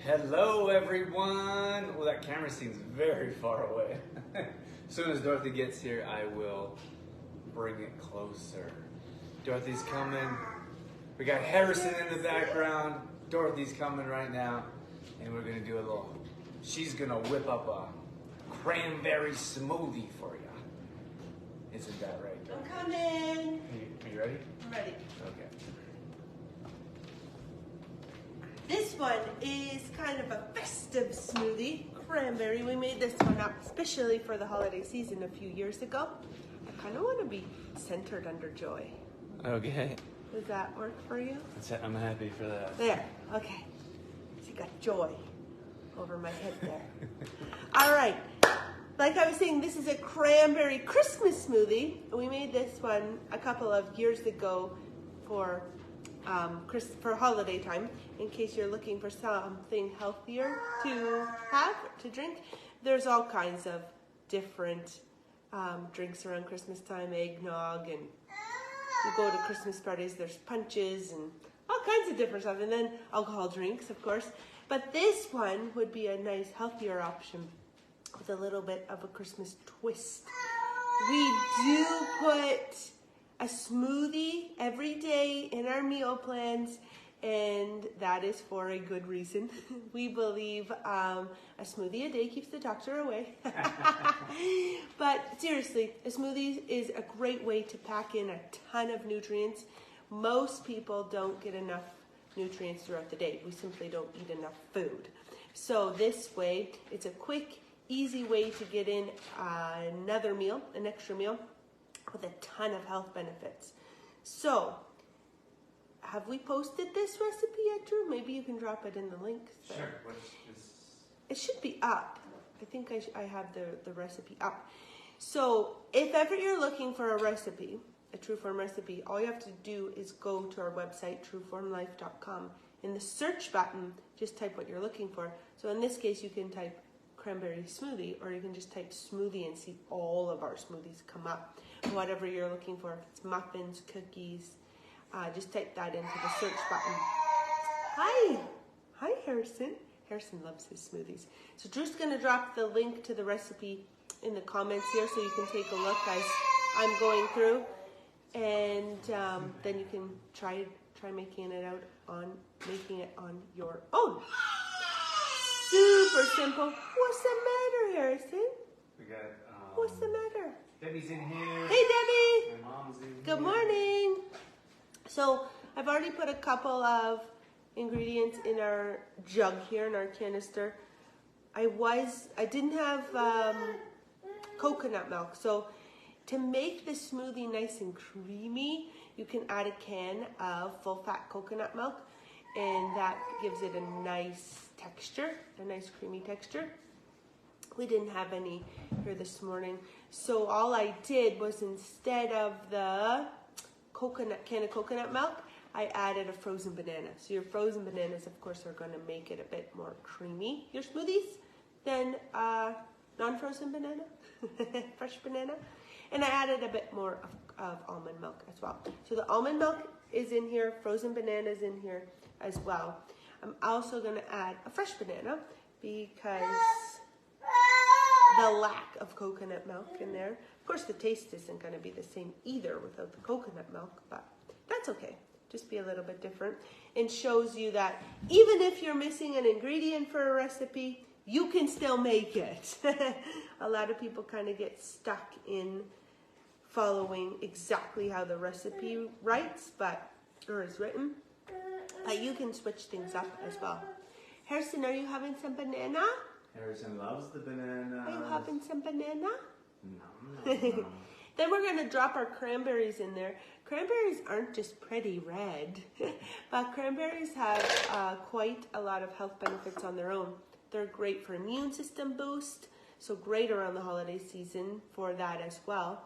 Hello everyone! Well, that camera seems very far away. As soon as Dorothy gets here, I will bring it closer. Dorothy's coming. We got Harrison in the background. Dorothy's coming right now. And we're gonna do a little, she's gonna whip up a cranberry smoothie for you. Isn't that right, Dorothy? I'm coming. Are you ready? I'm ready. Okay. This one is kind of a festive smoothie, cranberry. We made this one up especially for the holiday season a few years ago. I kind of want to be centered under joy. Okay. Does that work for you? I'm happy for that. There, okay. So you got joy over my head there. All right, like I was saying, this is a cranberry Christmas smoothie. We made this one a couple of years ago for holiday time, in case you're looking for something healthier to have, to drink. There's all kinds of different drinks around Christmas time, eggnog, and you go to Christmas parties, there's punches and all kinds of different stuff, and then alcohol drinks, of course. But this one would be a nice, healthier option with a little bit of a Christmas twist. We do put a smoothie every day in our meal plans, and that is for a good reason. We believe a smoothie a day keeps the doctor away. But seriously, a smoothie is a great way to pack in a ton of nutrients. Most people don't get enough nutrients throughout the day. We simply don't eat enough food. So this way, it's a quick, easy way to get in another meal, an extra meal, with a ton of health benefits. So, have we posted this recipe yet, Drew? Maybe you can drop it in the links there. Sure. What's this? It should be up. I think I have the recipe up. So, if ever you're looking for a recipe, a TrueForm recipe, all you have to do is go to our website, TrueFormLife.com. In the search button, just type what you're looking for. So in this case, you can type cranberry smoothie, or you can just type smoothie and see all of our smoothies come up. Whatever you're looking for, if it's muffins, cookies, just type that into the search button. Hi Harrison. Harrison loves his smoothies. So Drew's gonna drop the link to the recipe in the comments here so you can take a look as I'm going through. And then you can try making it on your own. Super simple. What's the matter, Harrison? We got, What's the matter? Debbie's in here. Hey, Debbie. My mom's in here. Good morning. So I've already put a couple of ingredients in our jug here, in our canister. I didn't have coconut milk. So to make the smoothie nice and creamy, you can add a can of full-fat coconut milk, and that gives it a nice texture, a nice creamy texture. We didn't have any here this morning, so all I did was, instead of the can of coconut milk, I added a frozen banana. So your frozen bananas, of course, are going to make it a bit more creamy, your smoothies, than non-frozen banana, fresh banana. And I added a bit more of almond milk as well. So the almond milk is in here, frozen bananas in here as well. I'm also going to add a fresh banana because the lack of coconut milk in there. Of course, the taste isn't going to be the same either without the coconut milk, but that's okay. Just be a little bit different, and shows you that even if you're missing an ingredient for a recipe, you can still make it. A lot of people kind of get stuck in following exactly how the recipe writes, or is written, but you can switch things up as well. Harrison, are you having some banana? Harrison loves the banana. Are you having some banana? No. Then we're going to drop our cranberries in there. Cranberries aren't just pretty red, but cranberries have quite a lot of health benefits on their own. They're great for immune system boost, so great around the holiday season for that as well.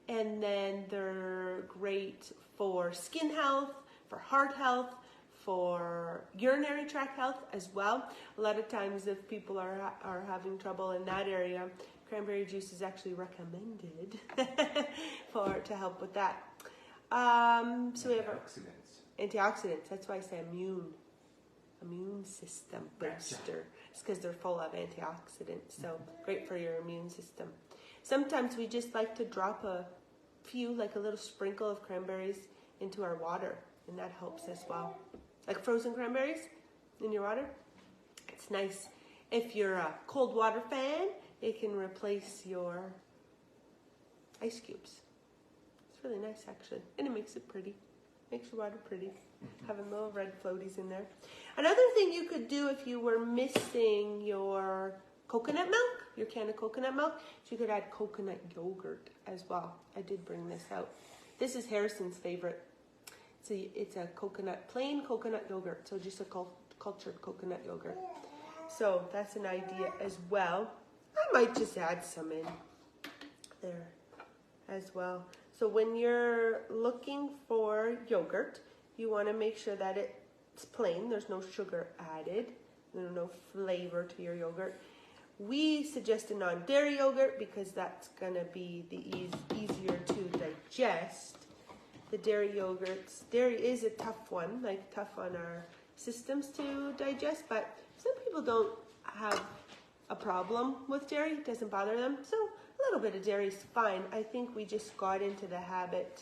And then they're great for skin health, for heart health, for urinary tract health as well. A lot of times if people are having trouble in that area, cranberry juice is actually recommended to help with that. So we have our Antioxidants. Antioxidants. That's why I say immune. immune system booster. It's because they're full of antioxidants, so great for your immune system. Sometimes we just like to drop a few, like a little sprinkle of cranberries into our water, and that helps as well. Like frozen cranberries in your water. It's nice. If you're a cold water fan, it can replace your ice cubes. It's really nice actually, and it makes it pretty. Makes your water pretty. Having little red floaties in there. Another thing you could do if you were missing your coconut milk, your can of coconut milk, so you could add coconut yogurt as well. I did bring this out. This is Harrison's favorite. It's a plain coconut yogurt, so just a cultured coconut yogurt. So that's an idea as well. I might just add some in there as well. So when you're looking for yogurt, you want to make sure that it's plain. There's no sugar added. There's no flavor to your yogurt. We suggest a non-dairy yogurt because that's going to be the easier to digest. The dairy yogurts, dairy is a tough one, like tough on our systems to digest, but some people don't have a problem with dairy. It doesn't bother them. So a little bit of dairy is fine. I think we just got into the habit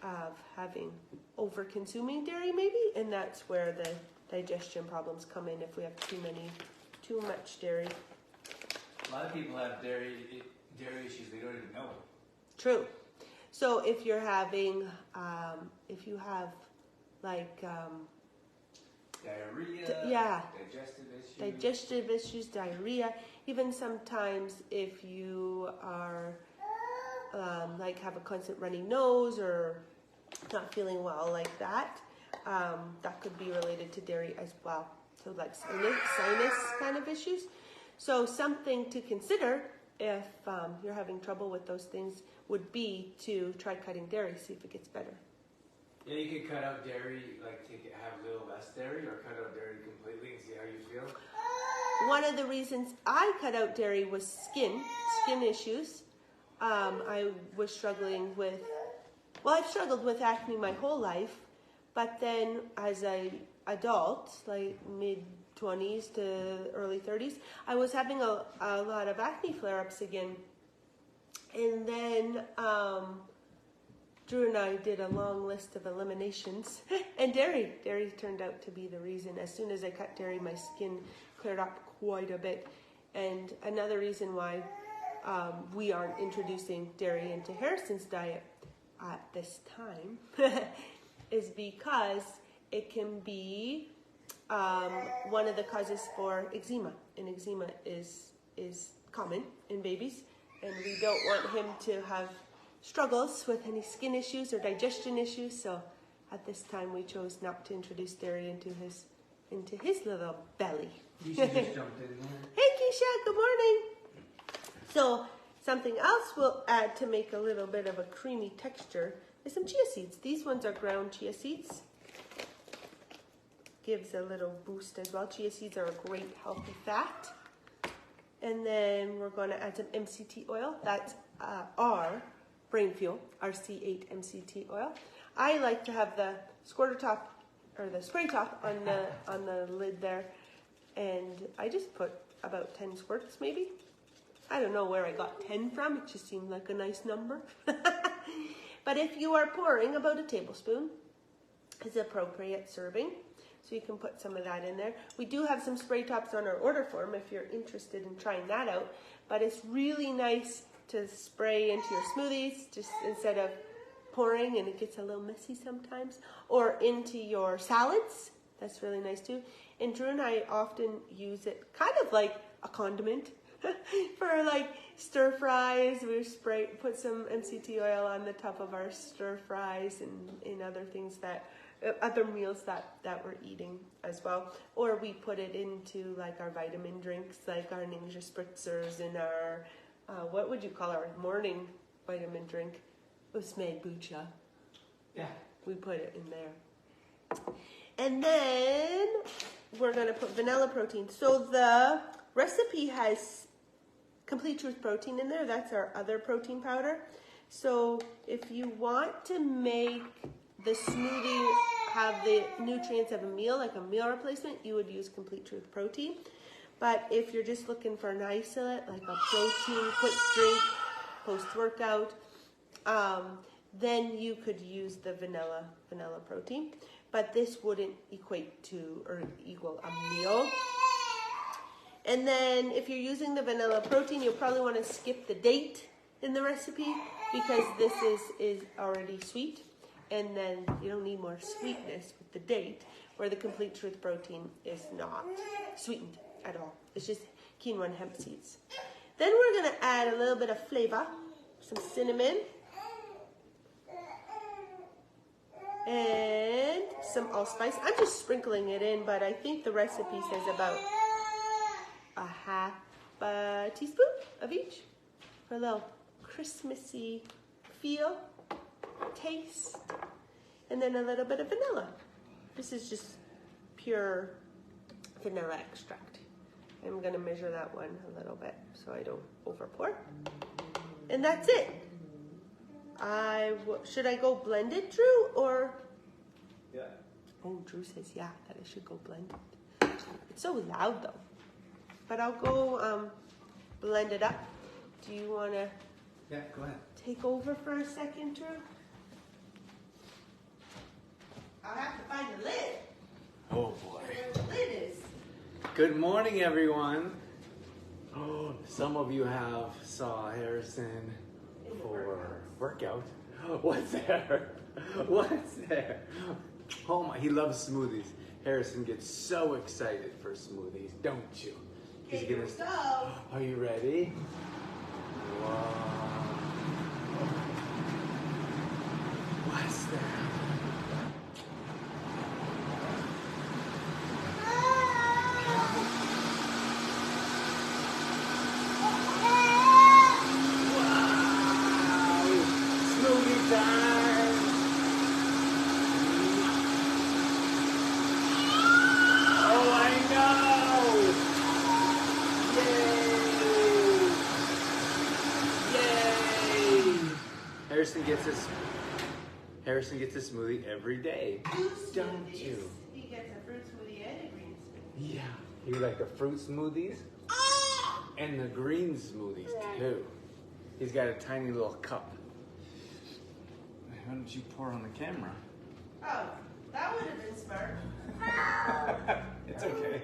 of having over-consuming dairy maybe, and that's where the digestion problems come in if we have too much dairy. A lot of people have dairy issues they don't even know. True. So if you're having, if you have like diarrhea, digestive issues, diarrhea, even sometimes if you are like have a constant runny nose or not feeling well like that, that could be related to dairy as well. So like sinus kind of issues. So something to consider if you're having trouble with those things would be to try cutting dairy, see if it gets better. Yeah, you could cut out dairy, like have a little less dairy, or cut out dairy completely and see how you feel. One of the reasons I cut out dairy was skin issues. I was struggling with, I've struggled with acne my whole life, but then as an adult, like mid-20s to early 30s, I was having a lot of acne flare-ups again. And then Drew and I did a long list of eliminations, and dairy turned out to be the reason. As soon as I cut dairy, my skin cleared up quite a bit. And another reason why we aren't introducing dairy into Harrison's diet at this time is because it can be one of the causes for eczema, and eczema is common in babies, and we don't want him to have struggles with any skin issues or digestion issues. So at this time we chose not to introduce dairy into his little belly. You should just jump in there. Hey Keisha, good morning. So something else we'll add to make a little bit of a creamy texture is some chia seeds. These ones are ground chia seeds. Gives a little boost as well. Chia seeds are a great healthy fat. And then we're going to add some MCT oil. That's our brain fuel, our C8 MCT oil. I like to have the squirter top or the spray top on the lid there, and I just put about 10 squirts maybe. I don't know where I got 10 from. It just seemed like a nice number. But if you are pouring, about a tablespoon is appropriate serving. So you can put some of that in there. We do have some spray tops on our order form if you're interested in trying that out. But it's really nice to spray into your smoothies just instead of pouring, and it gets a little messy sometimes. Or into your salads. That's really nice too. And Drew and I often use it kind of like a condiment for like stir fries. We put some MCT oil on the top of our stir fries and in other things other meals that we're eating as well. Or we put it into like our vitamin drinks, like our Ninja Spritzers and our, what would you call our morning vitamin drink? Usme Bucha. Yeah. We put it in there. And then we're going to put vanilla protein. So the recipe has Complete Truth protein in there. That's our other protein powder. So if you want to make the smoothie have the nutrients of a meal, like a meal replacement, you would use Complete Truth Protein. But if you're just looking for an isolate, like a protein quick drink post-workout, then you could use the vanilla protein. But this wouldn't equate to or equal a meal. And then if you're using the vanilla protein, you'll probably want to skip the date in the recipe because this is already sweet. And then you don't need more sweetness with the date, where the Complete Truth Protein is not sweetened at all. It's just quinoa and hemp seeds. Then we're going to add a little bit of flavor, some cinnamon, and some allspice. I'm just sprinkling it in, but I think the recipe says about a half a teaspoon of each for a little Christmassy feel, taste, and then a little bit of vanilla. This is just pure vanilla extract. I'm going to measure that one a little bit so I don't over pour. And that's it. Should I go blended, Drew, or? Yeah. Oh, Drew says yeah, that I should go blended. It's so loud though. But I'll go blend it up. Do you want to? Yeah, go ahead. Take over for a second, Drew? I'll have to find the lid. Oh boy. Where the lid is. Good morning, everyone. Oh, some of you saw Harrison for workout. What's there? What's there? Oh my, he loves smoothies. Harrison gets so excited for smoothies, don't you? He's gonna go. Are you ready? Wow. What's that? Harrison gets a smoothie every day. Don't you? He gets a fruit smoothie and a green smoothie. Yeah. You like the fruit smoothies? And the green smoothies too. He's got a tiny little cup. Why don't you pour on the camera? Oh, that would have been smart. It's okay.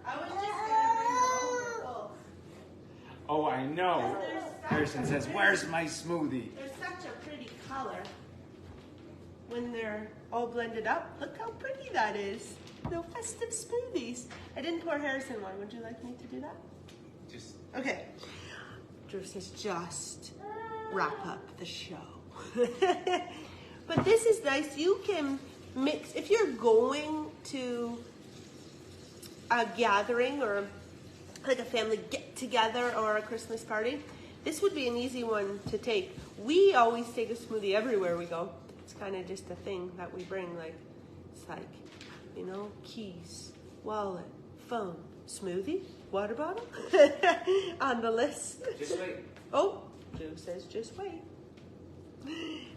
I was just gonna bring them over. Oh, I know. Harrison says, "Where's my smoothie?" They're such a pretty color when they're all blended up. Look how pretty that is. No festive smoothies. I didn't pour Harrison one. Would you like me to do that? Just okay. Drew says just wrap up the show. But this is nice. You can mix if you're going to a gathering or like a family get together or a Christmas party. This would be an easy one to take. We always take a smoothie everywhere we go. It's kind of just a thing that we bring. Like it's like, you know, keys, wallet, phone, smoothie, water bottle on the list. Just wait. Oh, Drew says just wait.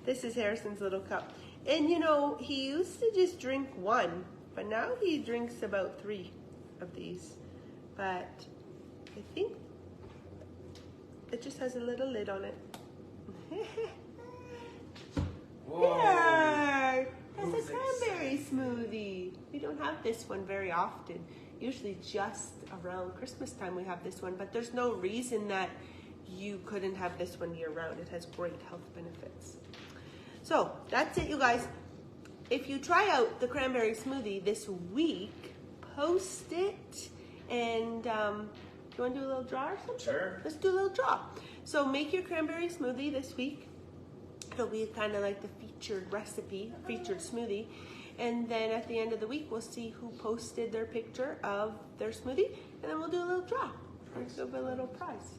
This is Harrison's little cup. And you know, he used to just drink one, but now he drinks about 3 of these. But I think it just has a little lid on it. Whoa. There! That's a cranberry smoothie. We don't have this one very often. Usually just around Christmas time we have this one, but there's no reason that you couldn't have this one year round. It has great health benefits. So that's it, you guys. If you try out the cranberry smoothie this week, post it and you want to do a little draw or something? Sure. Let's do a little draw. So make your cranberry smoothie this week. It'll be kind of like the featured recipe, featured smoothie. And then at the end of the week, we'll see who posted their picture of their smoothie. And then we'll do a little draw. We'll give a little prize.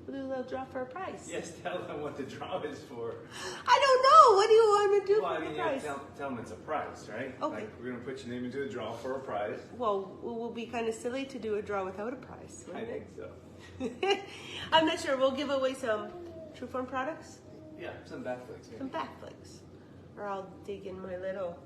We'll do a little draw for a prize. Yes, tell them what the draw is for. I don't know. What do you want to do Well, I for mean, the you prize? tell them it's a prize, right? Okay. Like, we're going to put your name into a draw for a prize. Well, it will be kind of silly to do a draw without a prize, I wouldn't think it? so. I'm not sure. We'll give away some TrueForm products. Yeah, some backflips. Some backflips. or I'll dig in my little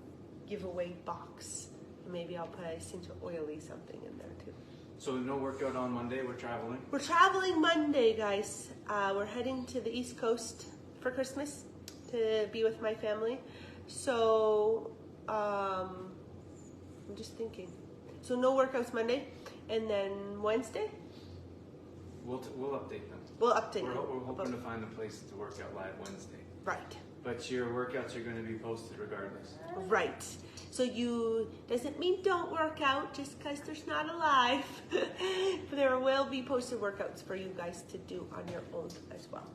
giveaway box. Maybe I'll put essential oily something in there too. So no workout on Monday, we're traveling? We're traveling Monday, guys. We're heading to the East Coast for Christmas to be with my family. So, I'm just thinking. So no workouts Monday, and then Wednesday? We'll update them. We'll update We're them. hoping to find a place to work out live Wednesday. Right. But your workouts are going to be posted regardless. Right. So doesn't mean don't work out just because there's not a live. There will be posted workouts for you guys to do on your own as well.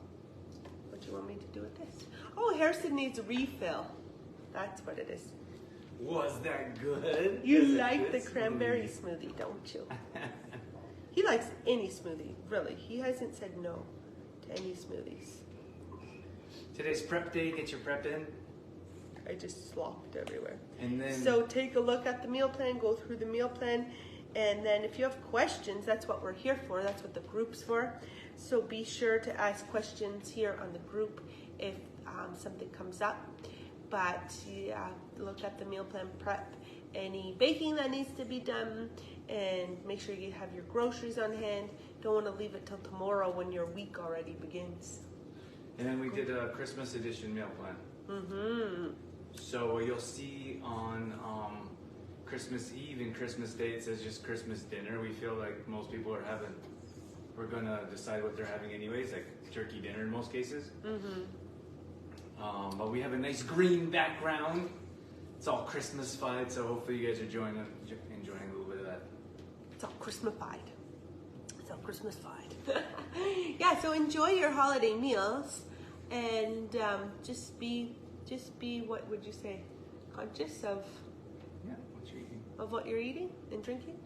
What do you want me to do with this? Oh, Harrison needs a refill. That's what it is. Was that good? You like the cranberry smoothie, don't you? He likes any smoothie, really. He hasn't said no to any smoothies. Today's prep day. Get your prep in. I just slopped everywhere. And then, so take a look at the meal plan, go through the meal plan, and then if you have questions, that's what we're here for. That's what the group's for. So be sure to ask questions here on the group if something comes up. But yeah, look at the meal plan, prep any baking that needs to be done, and make sure you have your groceries on hand. Don't want to leave it till tomorrow when your week already begins. And then we did a Christmas edition meal plan. Mm-hmm. So you'll see on Christmas Eve and Christmas Day, it says just Christmas dinner. We feel like most people are having, we're gonna decide what they're having anyways, like turkey dinner in most cases. Mm-hmm. But we have a nice green background. It's all Christmas-fied, so hopefully you guys are enjoying a little bit of that. It's all Christmas-fied. It's all Christmas-fied. Yeah, so enjoy your holiday meals, and just be, what would you say, conscious of What you're eating. Of what you're eating and drinking.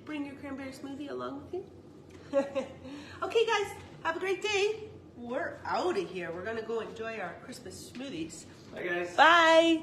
Bring your cranberry smoothie along with you. Okay, guys, have a great day. We're out of here. We're gonna go enjoy our Christmas smoothies. Bye, guys. Bye.